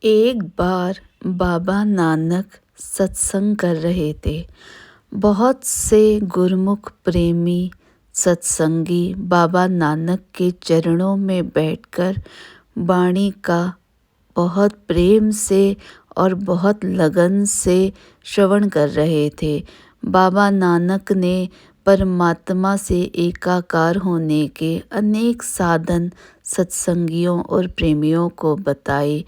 एक बार बाबा नानक सत्संग कर रहे थे। बहुत से गुरमुख प्रेमी सत्संगी बाबा नानक के चरणों में बैठकर वाणी का बहुत प्रेम से और बहुत लगन से श्रवण कर रहे थे। बाबा नानक ने परमात्मा से एकाकार होने के अनेक साधन सत्संगियों और प्रेमियों को बताए।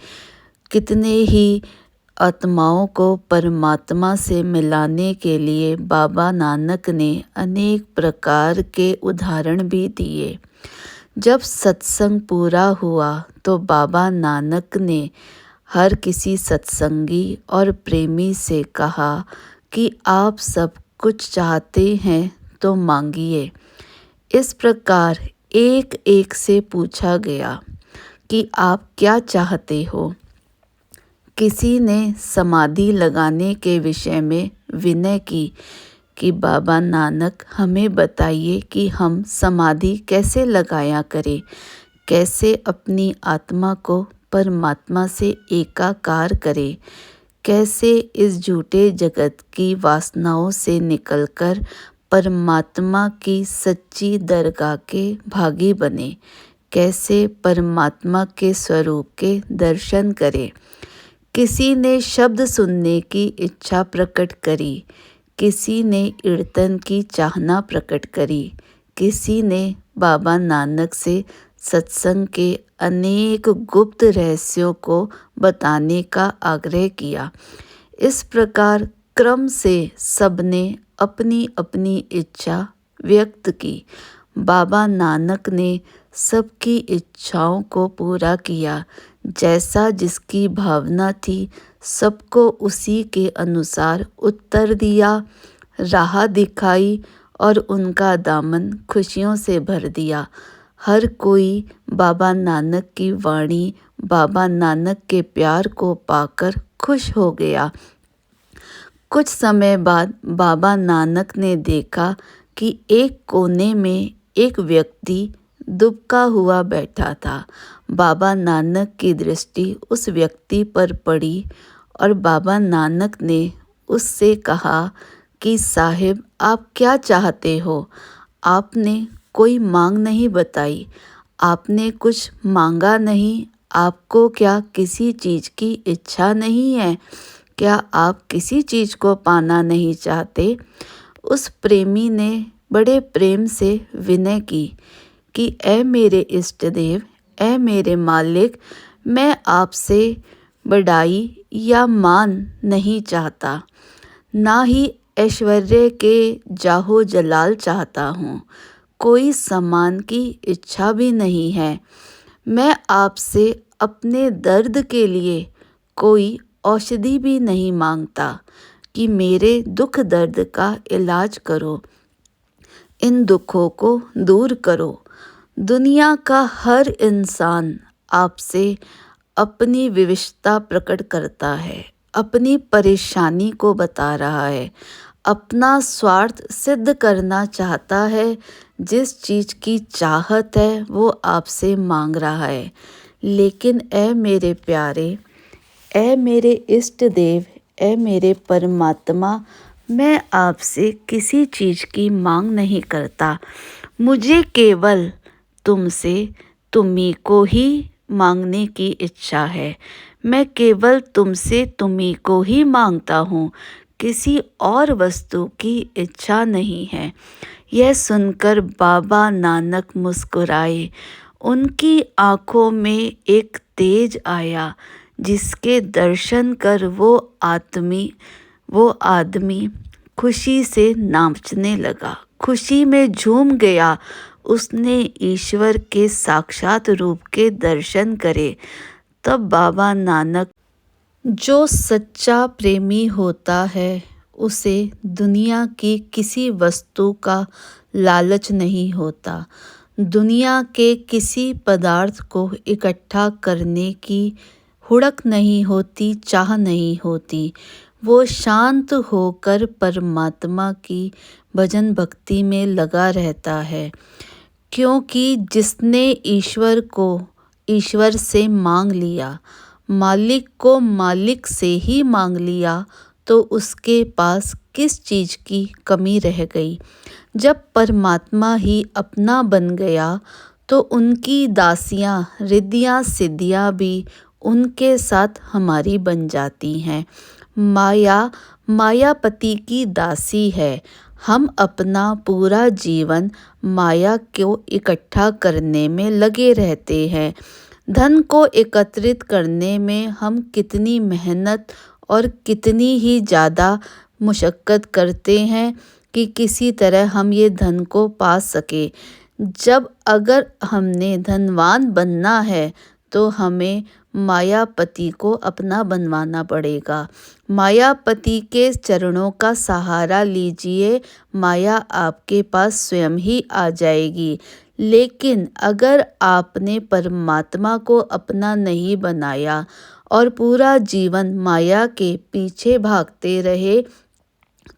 कितने ही आत्माओं को परमात्मा से मिलाने के लिए बाबा नानक ने अनेक प्रकार के उदाहरण भी दिए। जब सत्संग पूरा हुआ तो बाबा नानक ने हर किसी सत्संगी और प्रेमी से कहा कि आप सब कुछ चाहते हैं तो मांगिए। इस प्रकार एक एक से पूछा गया कि आप क्या चाहते हो। किसी ने समाधि लगाने के विषय में विनय की कि बाबा नानक हमें बताइए कि हम समाधि कैसे लगाया करें, कैसे अपनी आत्मा को परमात्मा से एकाकार करें, कैसे इस झूठे जगत की वासनाओं से निकलकर परमात्मा की सच्ची दरगाह के भागी बने, कैसे परमात्मा के स्वरूप के दर्शन करें। किसी ने शब्द सुनने की इच्छा प्रकट करी, किसी ने कीर्तन की चाहना प्रकट करी, किसी ने बाबा नानक से सत्संग के अनेक गुप्त रहस्यों को बताने का आग्रह किया। इस प्रकार क्रम से सबने अपनी अपनी इच्छा व्यक्त की। बाबा नानक ने सबकी इच्छाओं को पूरा किया। जैसा जिसकी भावना थी सबको उसी के अनुसार उत्तर दिया, राह दिखाई और उनका दामन खुशियों से भर दिया। हर कोई बाबा नानक की वाणी, बाबा नानक के प्यार को पाकर खुश हो गया। कुछ समय बाद बाबा नानक ने देखा कि एक कोने में एक व्यक्ति दुबका हुआ बैठा था। बाबा नानक की दृष्टि उस व्यक्ति पर पड़ी और बाबा नानक ने उससे कहा कि साहिब, आप क्या चाहते हो? आपने कोई मांग नहीं बताई, आपने कुछ मांगा नहीं। आपको क्या किसी चीज़ की इच्छा नहीं है? क्या आप किसी चीज़ को पाना नहीं चाहते? उस प्रेमी ने बड़े प्रेम से विनय की कि ऐ मेरे इष्ट देव, ऐ मेरे मालिक, मैं आपसे बड़ाई या मान नहीं चाहता, ना ही ऐश्वर्य के जाहो जलाल चाहता हूँ। कोई सम्मान की इच्छा भी नहीं है। मैं आपसे अपने दर्द के लिए कोई औषधि भी नहीं मांगता कि मेरे दुख दर्द का इलाज करो, इन दुखों को दूर करो। दुनिया का हर इंसान आपसे अपनी विवशता प्रकट करता है, अपनी परेशानी को बता रहा है, अपना स्वार्थ सिद्ध करना चाहता है। जिस चीज़ की चाहत है वो आपसे मांग रहा है। लेकिन ऐ मेरे प्यारे, ऐ मेरे इष्ट देव, ऐ मेरे परमात्मा, मैं आपसे किसी चीज़ की मांग नहीं करता। मुझे केवल तुमसे तुम्ही को ही मांगने की इच्छा है। मैं केवल तुमसे तुम्ही को ही मांगता हूँ, किसी और वस्तु की इच्छा नहीं है। यह सुनकर बाबा नानक मुस्कुराए। उनकी आँखों में एक तेज आया जिसके दर्शन कर वो आदमी खुशी से नाचने लगा, खुशी में झूम गया। उसने ईश्वर के साक्षात रूप के दर्शन करे। तब बाबा नानक, जो सच्चा प्रेमी होता है उसे दुनिया की किसी वस्तु का लालच नहीं होता, दुनिया के किसी पदार्थ को इकट्ठा करने की हुड़क नहीं होती, चाह नहीं होती। वो शांत होकर परमात्मा की भजन भक्ति में लगा रहता है, क्योंकि जिसने ईश्वर से मांग लिया मालिक को मालिक से ही मांग लिया तो उसके पास किस चीज़ की कमी रह गई। जब परमात्मा ही अपना बन गया तो उनकी दासियाँ रिद्धियाँ सिद्धियाँ भी उनके साथ हमारी बन जाती हैं। माया मायापति की दासी है। हम अपना पूरा जीवन माया को इकट्ठा करने में लगे रहते हैं। धन को एकत्रित करने में हम कितनी मेहनत और कितनी ही ज़्यादा मशक्क़त करते हैं कि किसी तरह हम ये धन को पा सके। जब अगर हमने धनवान बनना है तो हमें मायापति को अपना बनवाना पड़ेगा। मायापति के चरणों का सहारा लीजिए, माया आपके पास स्वयं ही आ जाएगी। लेकिन अगर आपने परमात्मा को अपना नहीं बनाया और पूरा जीवन माया के पीछे भागते रहे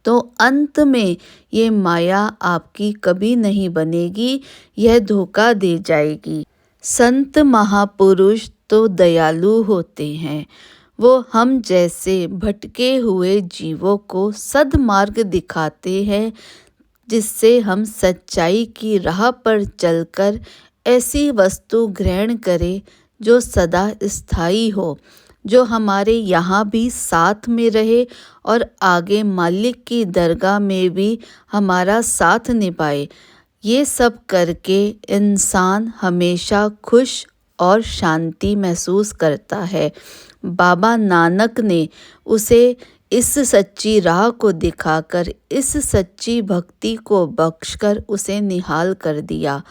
तो अंत में ये माया आपकी कभी नहीं बनेगी, यह धोखा दे जाएगी। संत महापुरुष तो दयालु होते हैं। वो हम जैसे भटके हुए जीवों को सद्मार्ग दिखाते हैं, जिससे हम सच्चाई की राह पर चलकर ऐसी वस्तु ग्रहण करें जो सदा स्थायी हो, जो हमारे यहाँ भी साथ में रहे और आगे मालिक की दरगाह में भी हमारा साथ निभाए। ये सब करके इंसान हमेशा खुश और शांति महसूस करता है। बाबा नानक ने उसे इस सच्ची राह को दिखाकर, इस सच्ची भक्ति को बख्शकर उसे निहाल कर दिया।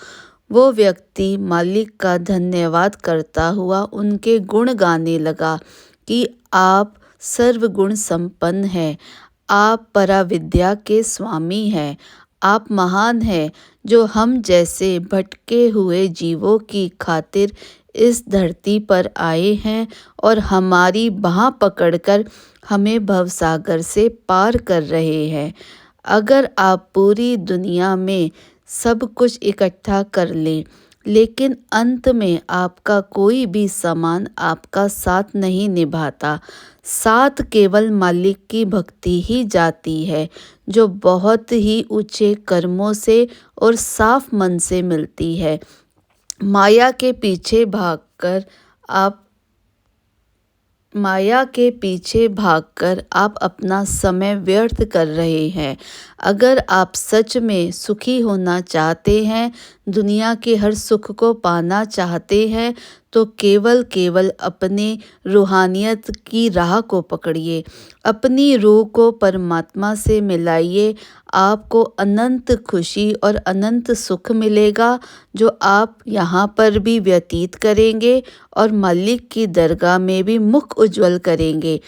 वो व्यक्ति मालिक का धन्यवाद करता हुआ उनके गुण गाने लगा कि आप सर्वगुण संपन्न हैं, आप पराविद्या के स्वामी हैं, आप महान हैं जो हम जैसे भटके हुए जीवों की खातिर इस धरती पर आए हैं और हमारी बाह पकड़कर हमें भवसागर से पार कर रहे हैं। अगर आप पूरी दुनिया में सब कुछ इकट्ठा कर लें, लेकिन अंत में आपका कोई भी सामान आपका साथ नहीं निभाता। साथ केवल मालिक की भक्ति ही जाती है, जो बहुत ही ऊंचे कर्मों से और साफ मन से मिलती है। माया के पीछे भागकर आप अपना समय व्यर्थ कर रहे हैं। अगर आप सच में सुखी होना चाहते हैं, दुनिया के हर सुख को पाना चाहते हैं, तो केवल अपने रूहानियत की राह को पकड़िए, अपनी रूह को परमात्मा से मिलाइए। आपको अनंत खुशी और अनंत सुख मिलेगा, जो आप यहाँ पर भी व्यतीत करेंगे और मालिक की दरगाह में भी मुख उज्ज्वल करेंगे।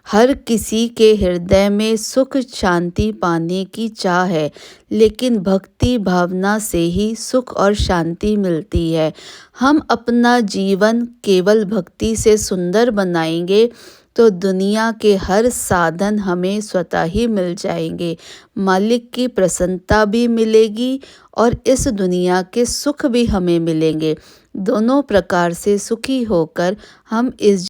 हर किसी के हृदय में सुख शांति पाने की चाह है, लेकिन भक्ति भावना से ही सुख और शांति मिलती है। हम अपना जीवन केवल भक्ति से सुंदर बनाएंगे तो दुनिया के हर साधन हमें स्वतः ही मिल जाएंगे। मालिक की प्रसन्नता भी मिलेगी और इस दुनिया के सुख भी हमें मिलेंगे। दोनों प्रकार से सुखी होकर हम इस